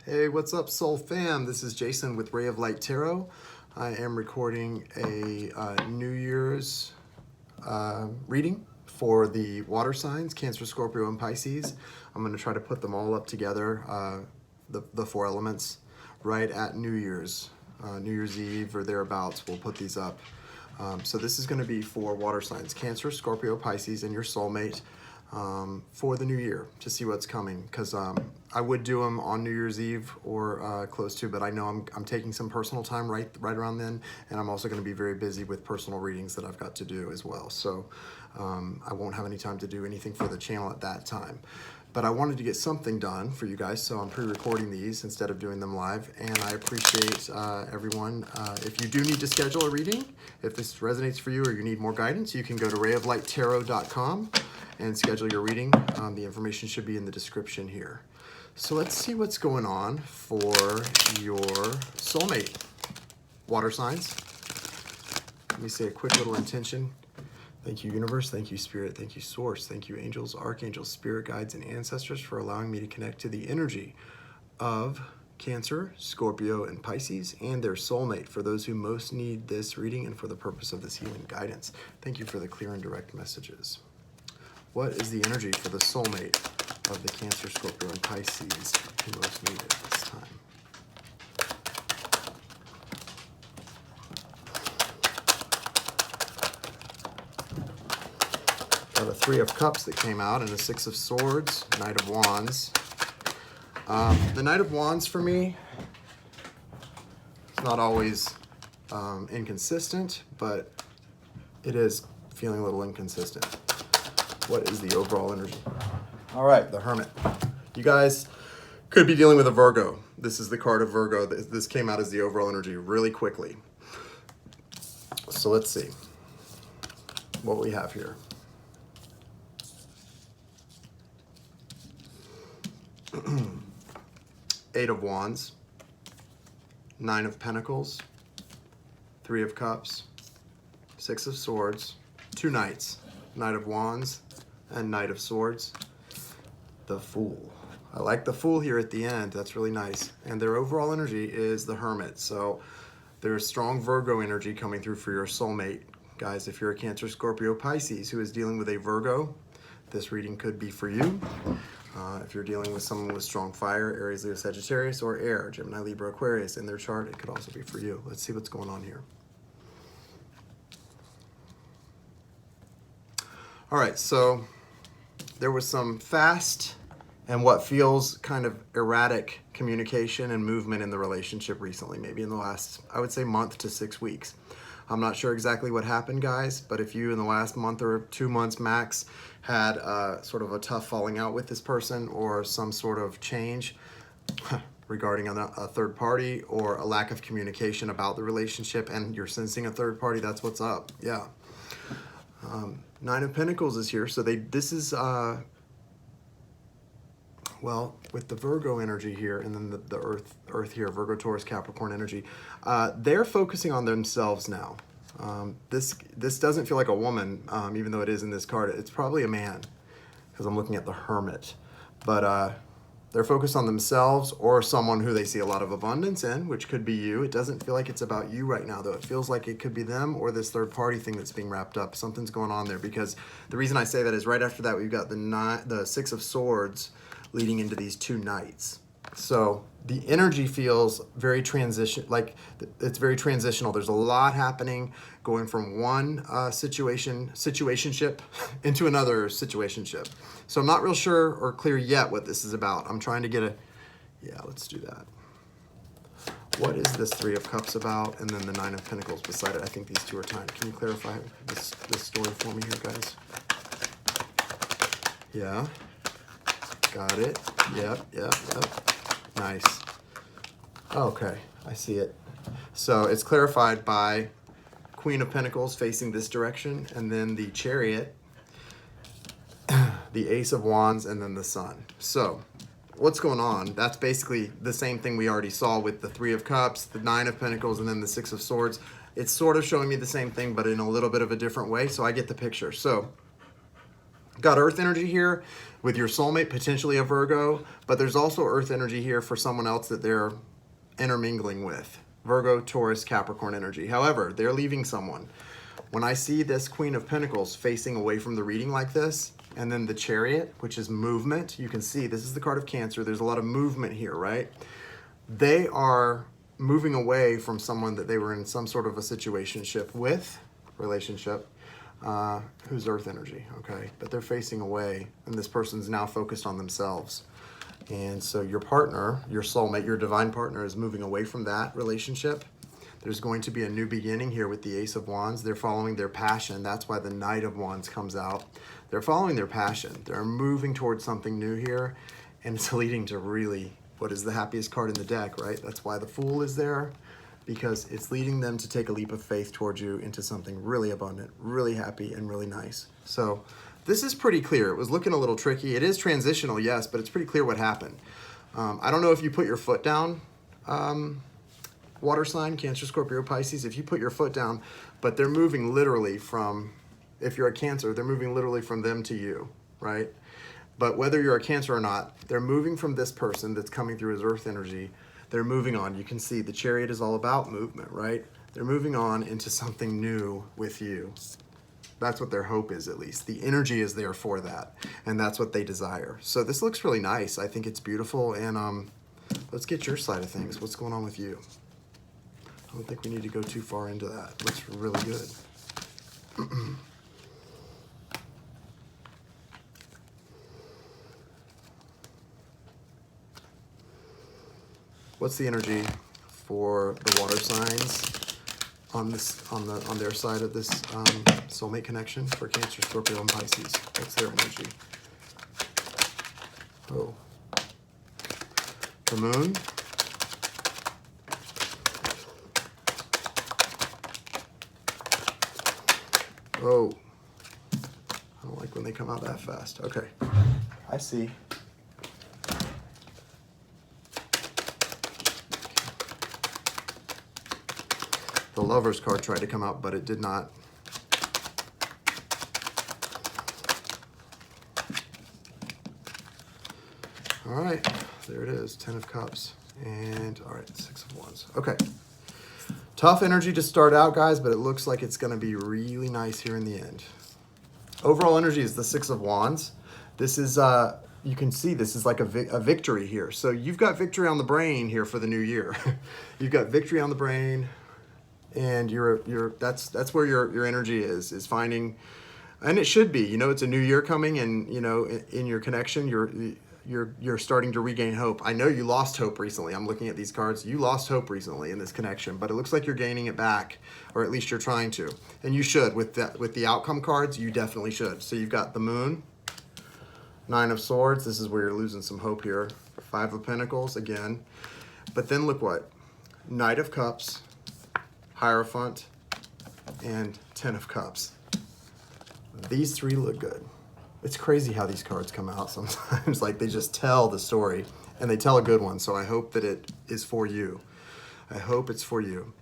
Hey, what's up, Soul Fam? This is Jason with Ray of Light Tarot. I am recording a New Year's reading for the water signs, Cancer, Scorpio, and Pisces. I'm going to try to put them all up together, the four elements, right at New Year's Eve or thereabouts. We'll put these up. So this is going to be for water signs, Cancer, Scorpio, Pisces, and your soulmate. For the new year to see what's coming, because I would do them on New Year's Eve or close to, but I know I'm taking some personal time right around then, and I'm also going to be very busy with personal readings that I've got to do as well. So I won't have any time to do anything for the channel at that time. But I wanted to get something done for you guys, so I'm pre-recording these instead of doing them live. And I appreciate everyone. If you do need to schedule a reading, if this resonates for you or you need more guidance, you can go to rayoflighttarot.com and schedule your reading. The information should be in the description here. So let's see what's going on for your soulmate water signs. Let me say a quick little intention. Thank you, universe. Thank you, spirit. Thank you, source. Thank you, angels, archangels, spirit guides, and ancestors for allowing me to connect to the energy of Cancer, Scorpio, and Pisces and their soulmate for those who most need this reading and for the purpose of this healing guidance. Thank you for the clear and direct messages. What is the energy for the soulmate of the Cancer, Scorpio, and Pisces who most need it this time? Got a Three of Cups that came out and a Six of Swords, Knight of Wands. The Knight of Wands for me, it's not always inconsistent, but it is feeling a little inconsistent. What is the overall energy? All right, the Hermit. You guys could be dealing with a Virgo. This is the card of Virgo. This came out as the overall energy really quickly. So let's see what we have here. Eight of Wands, Nine of Pentacles, Three of Cups, Six of Swords, two Knights, Knight of Wands, and Knight of Swords. The Fool. I like the Fool here at the end. That's really nice. And their overall energy is the Hermit. So there's strong Virgo energy coming through for your soulmate. Guys, if you're a Cancer, Scorpio, Pisces who is dealing with a Virgo, this reading could be for you. If you're dealing with someone with strong fire, Aries, Leo, Sagittarius, or air, Gemini, Libra, Aquarius in their chart, it could also be for you. Let's see what's going on here. All right, so there was some fast and what feels kind of erratic communication and movement in the relationship recently, maybe in the last, I would say, month to 6 weeks. I'm not sure exactly what happened, guys, but if you in the last month or 2 months max had sort of a tough falling out with this person or some sort of change regarding a third party or a lack of communication about the relationship and you're sensing a third party, that's what's up. Yeah. Nine of Pentacles is here, so this is well, with the Virgo energy here and then the Earth here, Virgo, Taurus, Capricorn energy, they're focusing on themselves now. This doesn't feel like a woman, even though it is in this card. It's probably a man because I'm looking at the Hermit. But they're focused on themselves or someone who they see a lot of abundance in, which could be you. It doesn't feel like it's about you right now, though. It feels like it could be them or this third party thing that's being wrapped up. Something's going on there because the reason I say that is right after that, we've got the Six of Swords leading into these two Knights. So the energy feels very it's very transitional. There's a lot happening going from one situationship into another situationship. So I'm not real sure or clear yet what this is about. I'm trying to get yeah, let's do that. What is this Three of Cups about? And then the Nine of Pentacles beside it. I think these two are timed. Can you clarify this story for me here, guys? Yeah. Got it. Yep. Nice. Okay, I see it. So it's clarified by Queen of Pentacles facing this direction, and then the Chariot, the Ace of Wands, and then the Sun. So what's going on? That's basically the same thing we already saw with the Three of Cups, the Nine of Pentacles, and then the Six of Swords. It's sort of showing me the same thing, but in a little bit of a different way, so I get the picture. So Got earth energy here with your soulmate, potentially a Virgo, but there's also earth energy here for someone else that they're intermingling with. Virgo, Taurus, Capricorn energy. However, they're leaving someone. When I see this Queen of Pentacles facing away from the reading like this, and then the Chariot, which is movement, you can see this is the card of Cancer. There's a lot of movement here, right? They are moving away from someone that they were in some sort of a situationship with, relationship, who's earth energy, okay? But they're facing away, and this person's now focused on themselves. And so your partner, your soulmate, your divine partner is moving away from that relationship. There's going to be a new beginning here with the Ace of Wands. They're following their passion. That's why the Knight of Wands comes out. They're following their passion. They're moving towards something new here, and it's leading to really what is the happiest card in the deck, right? That's why the Fool is there, because it's leading them to take a leap of faith towards you into something really abundant, really happy, and really nice. So this is pretty clear. It was looking a little tricky. It is transitional, yes, but it's pretty clear what happened. I don't know if you put your foot down, water sign, Cancer, Scorpio, Pisces, if you put your foot down, but they're moving literally from, if you're a Cancer, they're moving literally from them to you, right? But whether you're a Cancer or not, they're moving from this person that's coming through as earth energy. They're moving on. You can see the Chariot is all about movement, right? They're moving on into something new with you. That's what their hope is, at least. The energy is there for that, and that's what they desire. So this looks really nice. I think it's beautiful, and let's get your side of things. What's going on with you? I don't think we need to go too far into that. It looks really good. What's the energy for the water signs on this, on their side of this soulmate connection for Cancer, Scorpio, and Pisces? What's their energy? Oh, the Moon. Oh, I don't like when they come out that fast. Okay, I see. The Lover's card tried to come out, but it did not. All right, there it is, 10 of Cups. And all right, 6 of Wands. Okay. Tough energy to start out, guys, but it looks like it's going to be really nice here in the end. Overall energy is the 6 of Wands. This is, you can see this is like a victory here. So you've got victory on the brain here for the new year. You've got victory on the brain, and that's where your energy is finding, and it should be. You know, it's a new year coming, and you know, in your connection, you're starting to regain hope. I know you lost hope recently. I'm looking at these cards. You lost hope recently in this connection, but it looks like you're gaining it back, or at least you're trying to. And you should with the outcome cards. You definitely should. So you've got the Moon, 9 of Swords. This is where you're losing some hope here. 5 of Pentacles again. But then look what? Knight of Cups, Hierophant, and 10 of Cups. These three look good. It's crazy how these cards come out sometimes. Like, they just tell the story, and they tell a good one. So I hope that it is for you. I hope it's for you.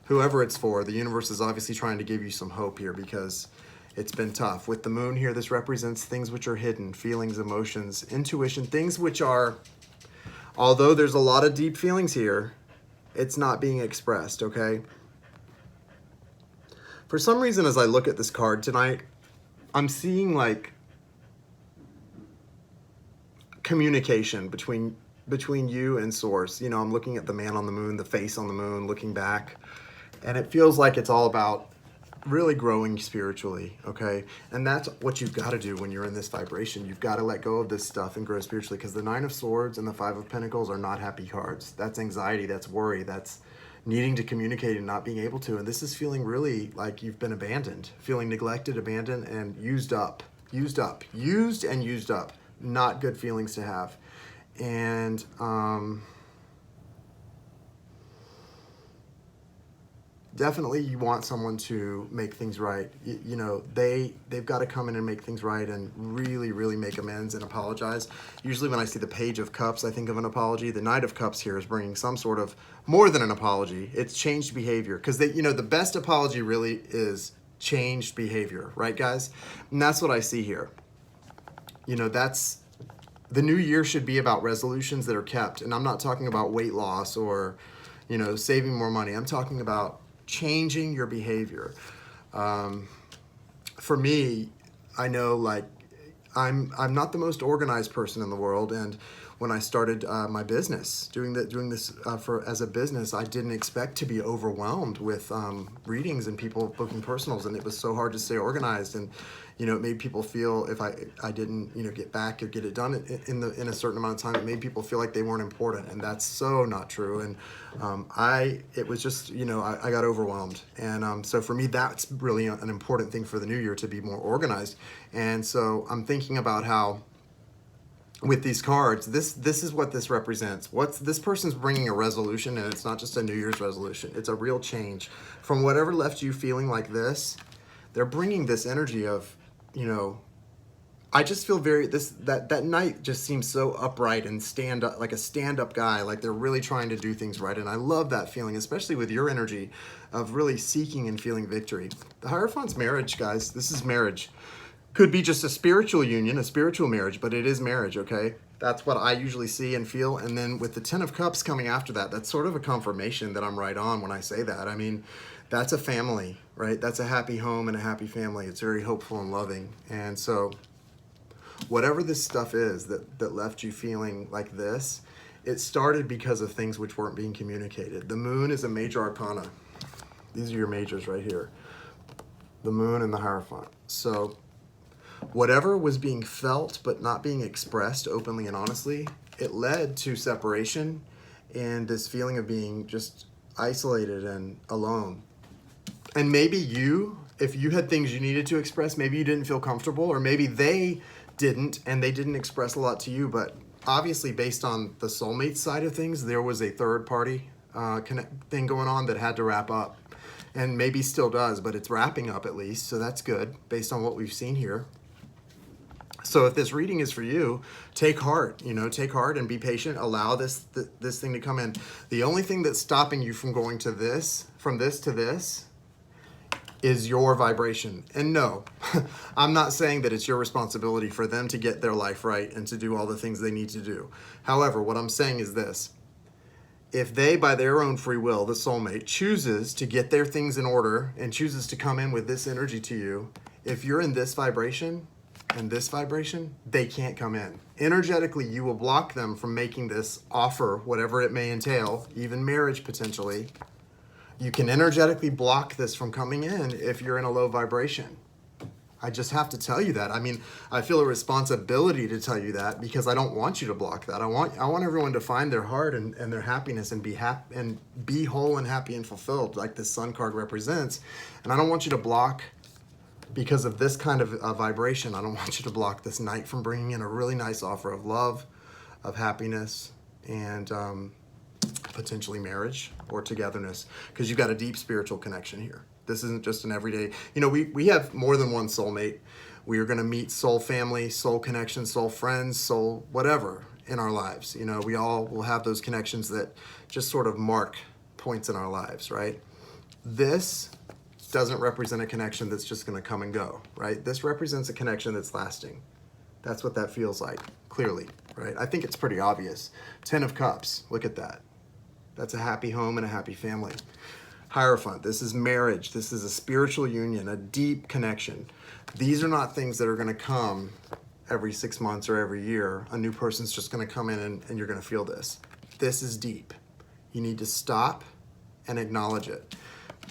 Whoever it's for, the universe is obviously trying to give you some hope here, because it's been tough. With the Moon here, this represents things which are hidden, feelings, emotions, intuition, things which are, although there's a lot of deep feelings here, it's not being expressed, okay? For some reason, as I look at this card tonight, I'm seeing like communication between you and Source. You know, I'm looking at the man on the moon, the face on the moon, looking back, and it feels like it's all about really growing spiritually, okay? And that's what you've got to do when you're in this vibration. You've got to let go of this stuff and grow spiritually, because the 9 of Swords and the 5 of Pentacles are not happy cards. That's anxiety, that's worry, that's needing to communicate and not being able to. And this is feeling really like you've been abandoned, feeling neglected, abandoned, and used and used up. Not good feelings to have. And definitely you want someone to make things right. You know, they've got to come in and make things right and really make amends and apologize. Usually when I see the Page of Cups, I think of an apology. The Knight of Cups here is bringing some sort of more than an apology. It's changed behavior, because you know, the best apology really is changed behavior, right, guys? And that's what I see here. you know, that's the new year should be about resolutions that are kept. And I'm not talking about weight loss or, you know, saving more money. I'm talking about changing your behavior. For me, I know, like, I'm not the most organized person in the world, and when I started my business, doing this for as a business, I didn't expect to be overwhelmed with readings and people booking personals, and it was so hard to stay organized. And you know, it made people feel if I didn't, you know, get back or get it done in a certain amount of time, it made people feel like they weren't important, and that's so not true. And it was just, you know, I got overwhelmed, and so for me, that's really an important thing for the new year, to be more organized. And so I'm thinking about how, with these cards, this is what this represents. This person's bringing a resolution, and it's not just a New Year's resolution. It's a real change from whatever left you feeling like this. They're bringing this energy of, you know, I just feel that night just seems so upright and stand up, like a stand-up guy, like they're really trying to do things right. And I love that feeling, especially with your energy of really seeking and feeling victory. The Hierophant's marriage, guys. This is marriage. Could be just a spiritual union, a spiritual marriage, but it is marriage, okay? That's what I usually see and feel. And then with the Ten of Cups coming after that, that's sort of a confirmation that I'm right on when I say that. I mean, that's a family, right? That's a happy home and a happy family. It's very hopeful and loving. And so whatever this stuff is that left you feeling like this, it started because of things which weren't being communicated. The moon is a major arcana. These are your majors right here. The moon and the Hierophant. So whatever was being felt but not being expressed openly and honestly, it led to separation and this feeling of being just isolated and alone. And maybe if you had things you needed to express, maybe you didn't feel comfortable, or maybe they didn't and they didn't express a lot to you. But obviously, based on the soulmate side of things, there was a third party thing going on that had to wrap up, and maybe still does, but it's wrapping up at least. So that's good based on what we've seen here. So if this reading is for you, take heart, take heart and be patient. Allow this thing to come in. The only thing that's stopping you from going to this, from this to this, is your vibration. And no, I'm not saying that it's your responsibility for them to get their life right and to do all the things they need to do. However, what I'm saying is this. If they, by their own free will, the soulmate, chooses to get their things in order and chooses to come in with this energy to you, if you're in this vibration, and this vibration, they can't come in. Energetically, you will block them from making this offer, whatever it may entail, even marriage potentially. You can energetically block this from coming in if you're in a low vibration. I just have to tell you that. I mean, I feel a responsibility to tell you that because I don't want you to block that. I want everyone to find their heart and their happiness and be happy and be whole and happy and fulfilled, like this Sun card represents. And I don't want you to block. Because of this kind of vibration, I don't want you to block this night from bringing in a really nice offer of love, of happiness, and potentially marriage or togetherness, because you've got a deep spiritual connection here. This isn't just an everyday, we have more than one soulmate. We are going to meet soul family, soul connection, soul friends, soul whatever in our lives. We all will have those connections that just sort of mark points in our lives, right? This doesn't represent a connection that's just going to come and go, right? This represents a connection that's lasting. That's what that feels like, clearly, right? I think it's pretty obvious. 10 of Cups, look at that. That's a happy home and a happy family. Hierophant, this is marriage. This is a spiritual union, a deep connection. These are not things that are going to come every 6 months or every year. A new person's just going to come in and you're going to feel this. This is deep. You need to stop and acknowledge it.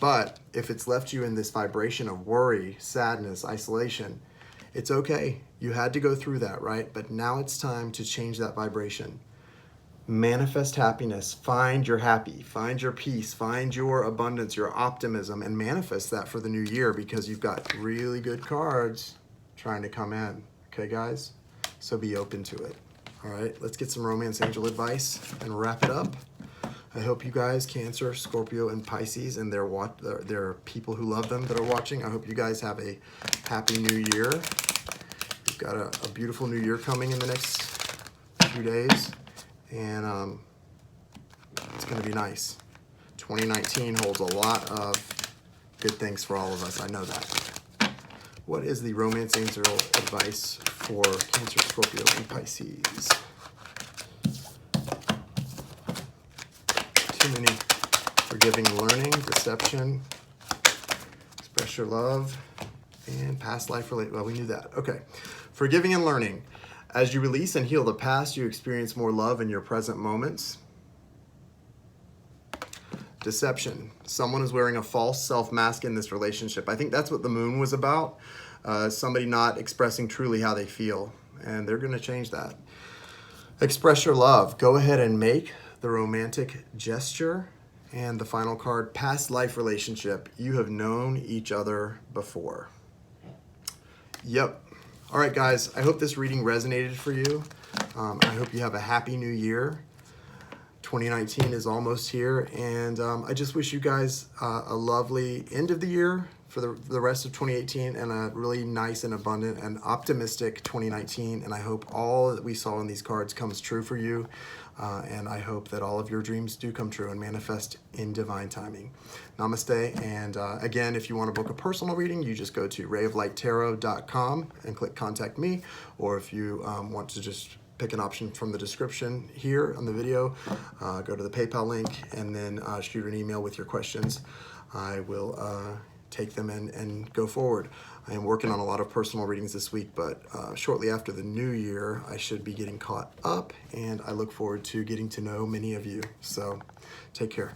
But if it's left you in this vibration of worry, sadness, isolation, it's okay. You had to go through that, right? But now it's time to change that vibration. Manifest happiness. Find your happy. Find your peace. Find your abundance, your optimism, and manifest that for the new year because you've got really good cards trying to come in. Okay, guys? So be open to it. All right, let's get some romance angel advice and wrap it up. I hope you guys, Cancer, Scorpio, and Pisces, and their people who love them that are watching, I hope you guys have a happy new year. We've got a beautiful new year coming in the next few days, and it's going to be nice. 2019 holds a lot of good things for all of us. I know that. What is the romance angel advice for Cancer, Scorpio, and Pisces? Too many. Forgiving, learning, deception, express your love, and past life related. Well, we knew that. Okay. Forgiving and learning. As you release and heal the past, you experience more love in your present moments. Deception. Someone is wearing a false self-mask in this relationship. I think that's what the moon was about. Somebody not expressing truly how they feel, and they're going to change that. Express your love. Go ahead and make the romantic gesture. And the final card, past life relationship. You have known each other before. Yep. All right, guys. I hope this reading resonated for you. I hope you have a happy new year. 2019 is almost here, and I just wish you guys a lovely end of the year for the rest of 2018, and a really nice and abundant and optimistic 2019. And I hope all that we saw in these cards comes true for you, and I hope that all of your dreams do come true and manifest in divine timing. Namaste. And again, if you want to book a personal reading, you just go to rayoflighttarot.com and click contact me, or if you want to just pick an option from the description here on the video, go to the PayPal link, and then shoot an email with your questions. I will take them and go forward. I am working on a lot of personal readings this week, but shortly after the new year, I should be getting caught up, and I look forward to getting to know many of you. So take care.